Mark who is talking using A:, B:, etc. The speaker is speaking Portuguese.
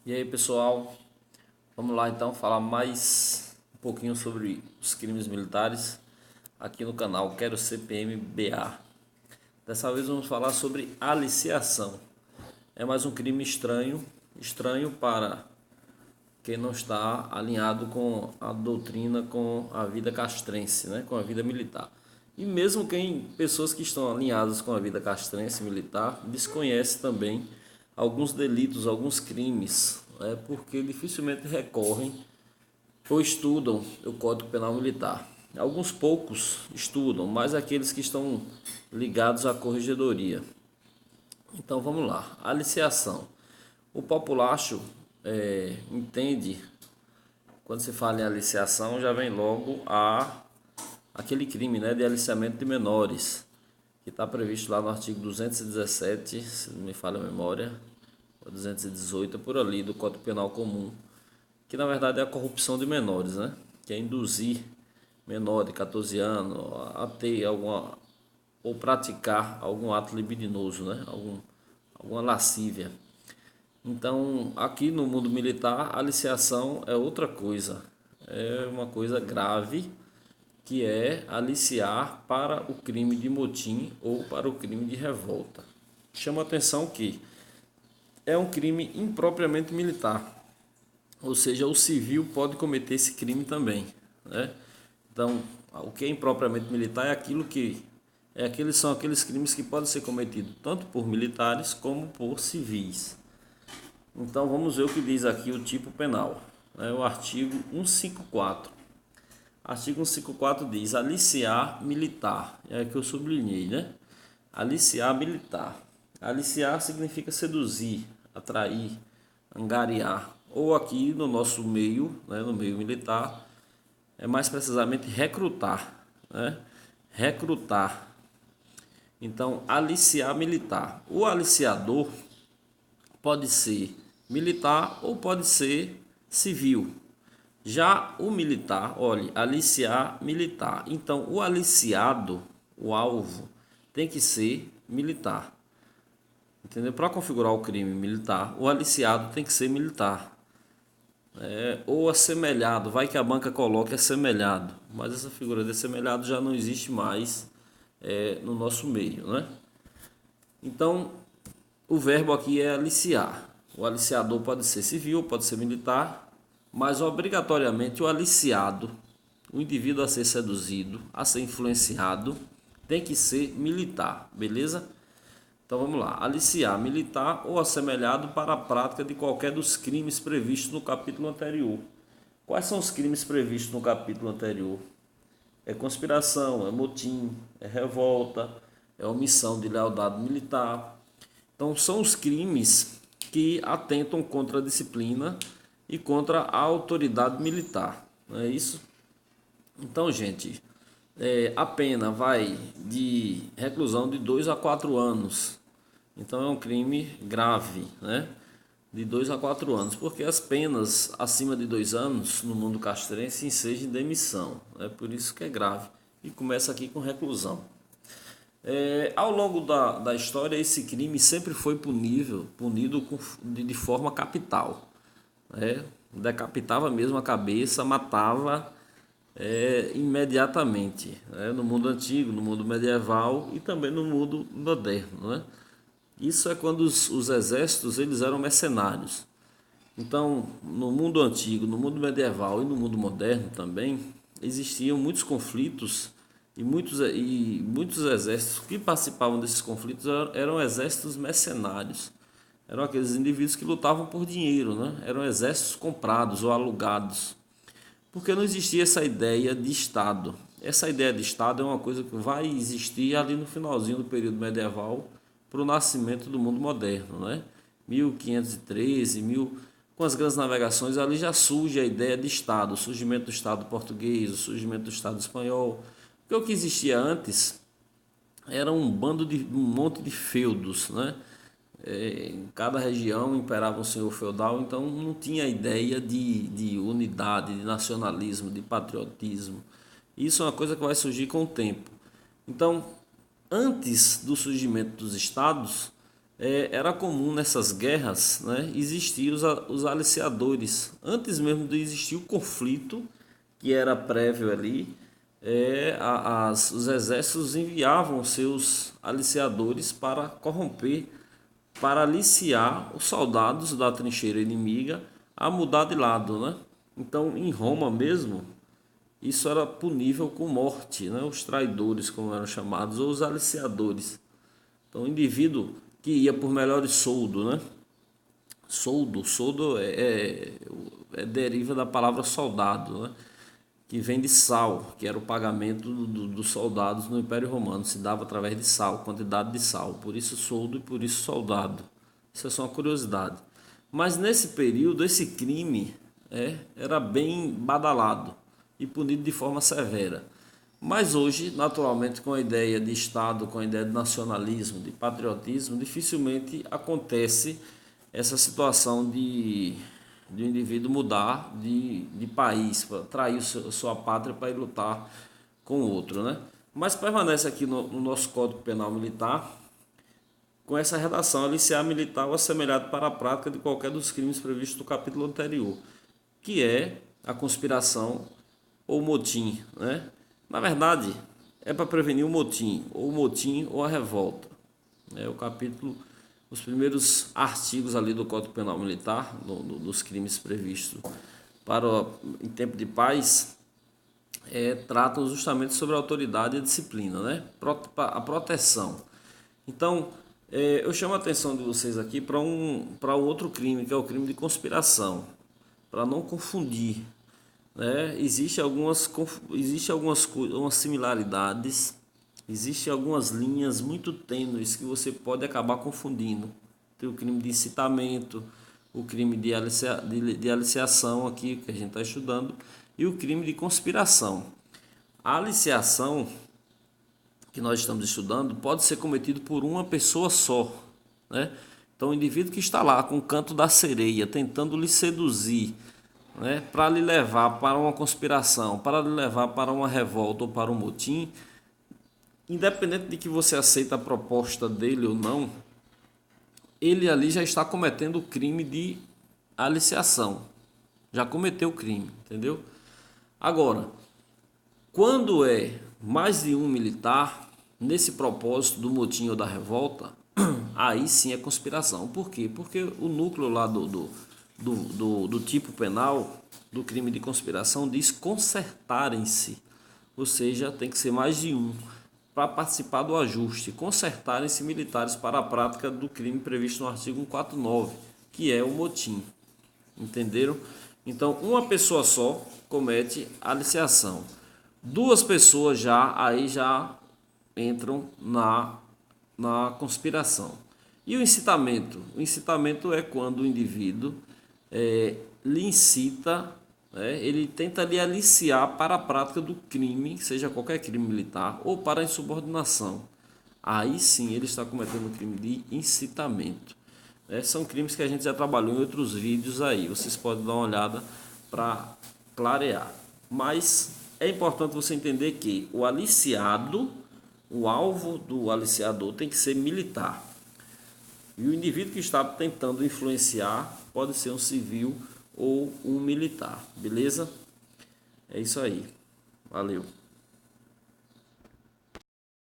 A: E aí, pessoal, vamos lá então falar mais um pouquinho sobre os crimes militares aqui no canal Quero Ser PM BA. Dessa vez vamos falar sobre aliciação. É mais um crime estranho para quem não está alinhado com a doutrina, com a vida castrense, né, com a vida militar. E mesmo pessoas que estão alinhadas com a vida castrense militar desconhecem também alguns delitos, alguns crimes, porque dificilmente recorrem ou estudam o Código Penal Militar. Alguns poucos estudam, mas aqueles que estão ligados à corregedoria. Então vamos lá, aliciação. O populacho entende, quando se fala em aliciação, já vem logo aquele crime, né, de aliciamento de menores, que está previsto lá no artigo 217, se não me falha a memória, ou 218, por ali, do Código Penal Comum, que na verdade é a corrupção de menores, né, que é induzir menor de 14 anos a ter alguma, ou praticar algum ato libidinoso, né, alguma lascívia. Então, aqui no mundo militar, a aliciação é outra coisa, é uma coisa grave, que é aliciar para o crime de motim ou para o crime de revolta. Chama a atenção que é um crime impropriamente militar, ou seja, o civil pode cometer esse crime também, né? Então, o que é impropriamente militar é aquilo que são aqueles crimes que podem ser cometidos tanto por militares como por civis. Então, vamos ver o que diz aqui o tipo penal, né? O artigo 154. Artigo 154 diz aliciar militar. É que eu sublinhei, né? Aliciar militar. Aliciar significa seduzir, atrair, angariar. Ou aqui no nosso meio, né, no meio militar, é mais precisamente recrutar, né? Recrutar. Então, aliciar militar. O aliciador pode ser militar ou pode ser civil. Já o militar, olhe, aliciar militar. Então, o aliciado, o alvo, tem que ser militar. Entendeu? Para configurar o crime militar, o aliciado tem que ser militar. Ou assemelhado, vai que a banca coloque assemelhado, mas essa figura de assemelhado já não existe mais no nosso meio, né? Então, o verbo aqui é aliciar. O aliciador pode ser civil, pode ser militar, mas obrigatoriamente o aliciado, o indivíduo a ser seduzido, a ser influenciado, tem que ser militar, beleza? Então vamos lá, aliciar militar ou assemelhado para a prática de qualquer dos crimes previstos no capítulo anterior. Quais são os crimes previstos no capítulo anterior? É conspiração, é motim, é revolta, é omissão de lealdade militar. Então são os crimes que atentam contra a disciplina e contra a autoridade militar, não é isso? Então, gente, a pena vai de reclusão de 2 a 4 anos. Então é um crime grave, né? De 2 a 4 anos, porque as penas acima de 2 anos no mundo castrense ensejam demissão. É por isso que é grave. E começa aqui com reclusão. Ao longo da história, esse crime sempre foi punido de forma capital. Decapitava mesmo a cabeça, matava imediatamente. No mundo antigo, no mundo medieval e também no mundo moderno. Né? Isso é quando os exércitos eles eram mercenários. Então, no mundo antigo, no mundo medieval e no mundo moderno também, existiam muitos conflitos e muitos exércitos que participavam desses conflitos eram exércitos mercenários. Eram aqueles indivíduos que lutavam por dinheiro, né? Eram exércitos comprados ou alugados. Porque não existia essa ideia de Estado. Essa ideia de Estado é uma coisa que vai existir ali no finalzinho do período medieval para o nascimento do mundo moderno, né? 1513, com as grandes navegações, ali já surge a ideia de Estado, o surgimento do Estado português, o surgimento do Estado espanhol. Porque o que existia antes era um monte de feudos, né? Em cada região imperava um senhor feudal, então não tinha ideia de unidade, de nacionalismo, de patriotismo. Isso é uma coisa que vai surgir com o tempo. Então, antes do surgimento dos estados, era comum nessas guerras, né, existir os aliciadores. Antes mesmo de existir o conflito, que era prévio ali, os exércitos enviavam seus aliciadores para corromper, para aliciar os soldados da trincheira inimiga a mudar de lado, né? Então, em Roma mesmo, isso era punível com morte, né? Os traidores, como eram chamados, ou os aliciadores. Então, o indivíduo que ia por melhores soldo, né? Soldo deriva da palavra soldado, né? Que vem de sal, que era o pagamento dos soldados no Império Romano, se dava através de sal, quantidade de sal, por isso soldo e por isso soldado. Isso é só uma curiosidade. Mas nesse período, esse crime era bem badalado e punido de forma severa. Mas hoje, naturalmente, com a ideia de Estado, com a ideia de nacionalismo, de patriotismo, dificilmente acontece essa situação de um indivíduo mudar de país, para trair sua pátria para ir lutar com outro, né? Mas permanece aqui no nosso Código Penal Militar, com essa redação: aliciar militar ou assemelhado para a prática de qualquer dos crimes previstos no capítulo anterior, que é a conspiração ou motim, né? Na verdade, é para prevenir o motim ou a revolta. O capítulo, os primeiros artigos ali do Código Penal Militar, dos crimes previstos em tempo de paz, tratam justamente sobre a autoridade e a disciplina, né? A proteção. Então, eu chamo a atenção de vocês aqui para um outro crime, que é o crime de conspiração, para não confundir, né? Existem algumas similaridades, existem algumas linhas muito tênues que você pode acabar confundindo. Tem o crime de incitamento, o crime de aliciação aqui, que a gente está estudando, e o crime de conspiração. A aliciação, que nós estamos estudando, pode ser cometido por uma pessoa só, né? Então, o indivíduo que está lá com o canto da sereia, tentando lhe seduzir, né, para lhe levar para uma conspiração, para lhe levar para uma revolta ou para um motim, independente de que você aceita a proposta dele ou não, ele ali já está cometendo o crime de aliciação. Já cometeu o crime, entendeu? Agora, quando é mais de um militar, nesse propósito do motim ou da revolta, aí sim é conspiração. Por quê? Porque o núcleo lá do tipo penal, do crime de conspiração, diz concertarem-se. Ou seja, tem que ser mais de um para participar do ajuste. Concertarem-se militares para a prática do crime previsto no artigo 149, que é o motim. Entenderam? Então, uma pessoa só comete aliciação. Duas pessoas já entram na conspiração. E o incitamento? O incitamento é quando o indivíduo lhe incita, ele tenta lhe aliciar para a prática do crime, seja qualquer crime militar, ou para a insubordinação. Aí sim ele está cometendo o crime de incitamento. São crimes que a gente já trabalhou em outros vídeos aí, vocês podem dar uma olhada para clarear. Mas é importante você entender que o aliciado, o alvo do aliciador tem que ser militar. E o indivíduo que está tentando influenciar pode ser um civil ou um militar, beleza? É isso aí. Valeu.